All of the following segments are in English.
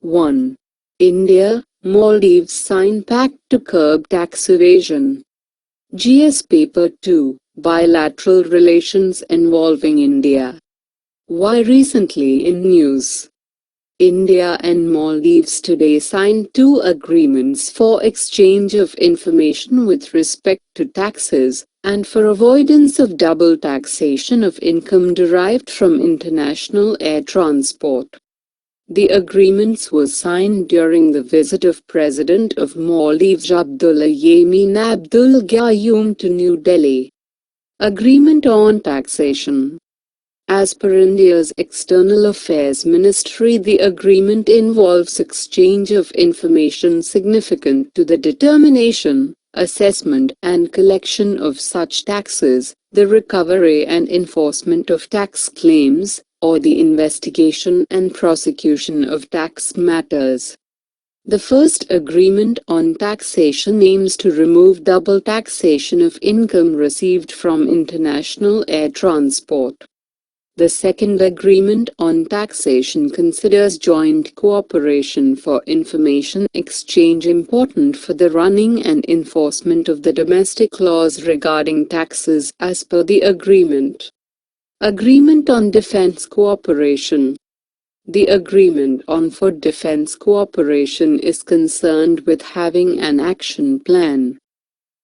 1. India, Maldives sign pact to curb tax evasion. GS Paper 2. Bilateral relations involving India. Why recently in news? India and Maldives today signed two agreements for exchange of information with respect to taxes, and for avoidance of double taxation of income derived from international air transport. The agreements were signed during the visit of President of Maldives Abdullah Yameen Abdul Gayoom to New Delhi. Agreement on taxation. As per India's External Affairs Ministry, the agreement involves exchange of information significant to the determination, assessment and collection of such taxes, the recovery and enforcement of tax claims, or the investigation and prosecution of tax matters. The first agreement on taxation aims to remove double taxation of income received from international air transport. The second agreement on taxation considers joint cooperation for information exchange important for the running and enforcement of the domestic laws regarding taxes as per the agreement. Agreement on defense cooperation. The agreement on for defense cooperation is concerned with having an action plan.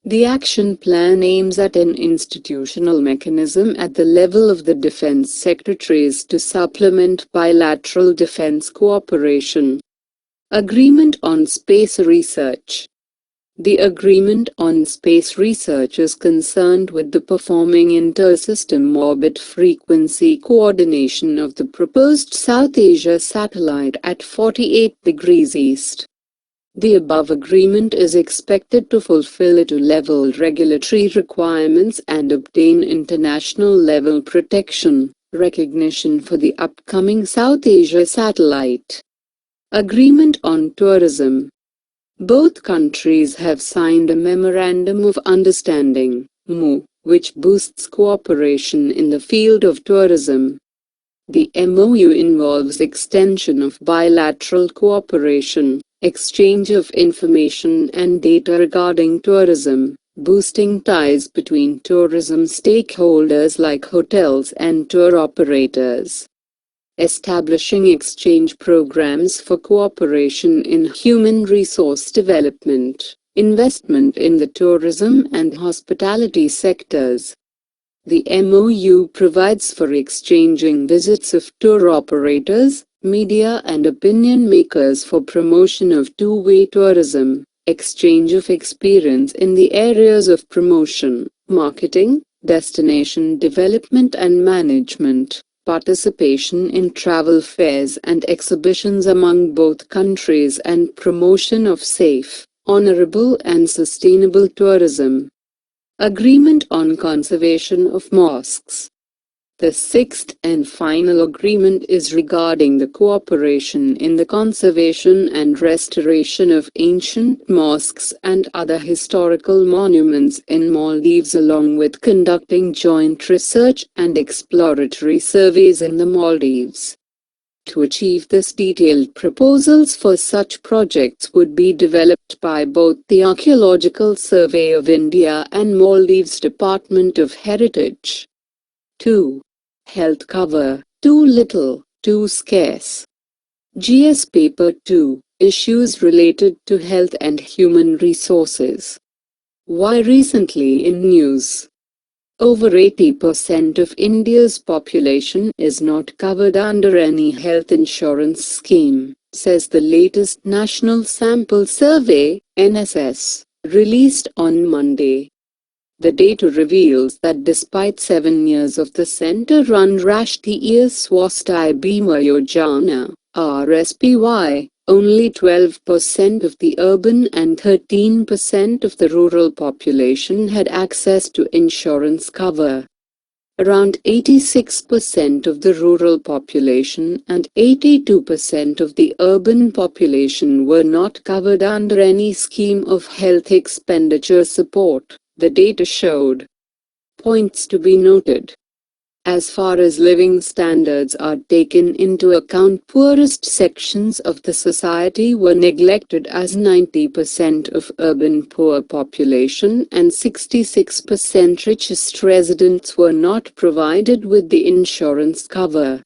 The action plan aims at an institutional mechanism at the level of the defense secretaries to supplement bilateral defense cooperation. Agreement on space research. The agreement on space research is concerned with the performing inter-system orbit frequency coordination of the proposed South Asia satellite at 48 degrees east. The above agreement is expected to fulfill ITU-level regulatory requirements and obtain international-level protection, recognition for the upcoming South Asia satellite. Agreement on tourism. Both countries have signed a Memorandum of Understanding, MoU, which boosts cooperation in the field of tourism. The MoU involves extension of bilateral cooperation, exchange of information and data regarding tourism, boosting ties between tourism stakeholders like hotels and tour operators. Establishing exchange programs for cooperation in human resource development, investment in the tourism and hospitality sectors. The MoU provides for exchanging visits of tour operators, media and opinion makers for promotion of two-way tourism, exchange of experience in the areas of promotion, marketing, destination development and management, participation in travel fairs and exhibitions among both countries, and promotion of safe, honorable and sustainable tourism. Agreement on conservation of mosques. The sixth and final agreement is regarding the cooperation in the conservation and restoration of ancient mosques and other historical monuments in Maldives, along with conducting joint research and exploratory surveys in the Maldives. To achieve this, detailed proposals for such projects would be developed by both the Archaeological Survey of India and Maldives Department of Heritage. 2. Health cover, too little, too scarce. GS Paper 2. Issues related to health and human resources. Why recently in news? Over 80% of India's population is not covered under any health insurance scheme, says the latest National Sample Survey, NSS, released on Monday. The data reveals that despite 7 years of the center-run Rashtriya Swasthya Bima Yojana, RSPY, only 12% of the urban and 13% of the rural population had access to insurance cover. Around 86% of the rural population and 82% of the urban population were not covered under any scheme of health expenditure support, the data showed. Points to be noted. As far as living standards are taken into account, poorest sections of the society were neglected, as 90% of urban poor population and 66% richest residents were not provided with the insurance cover.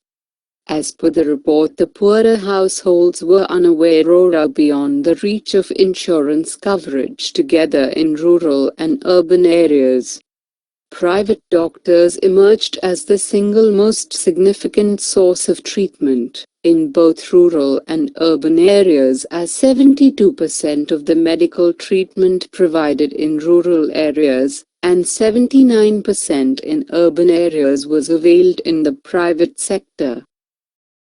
As per the report, the poorer households were unaware or are beyond the reach of insurance coverage together in rural and urban areas. Private doctors emerged as the single most significant source of treatment in both rural and urban areas, as 72% of the medical treatment provided in rural areas and 79% in urban areas was availed in the private sector.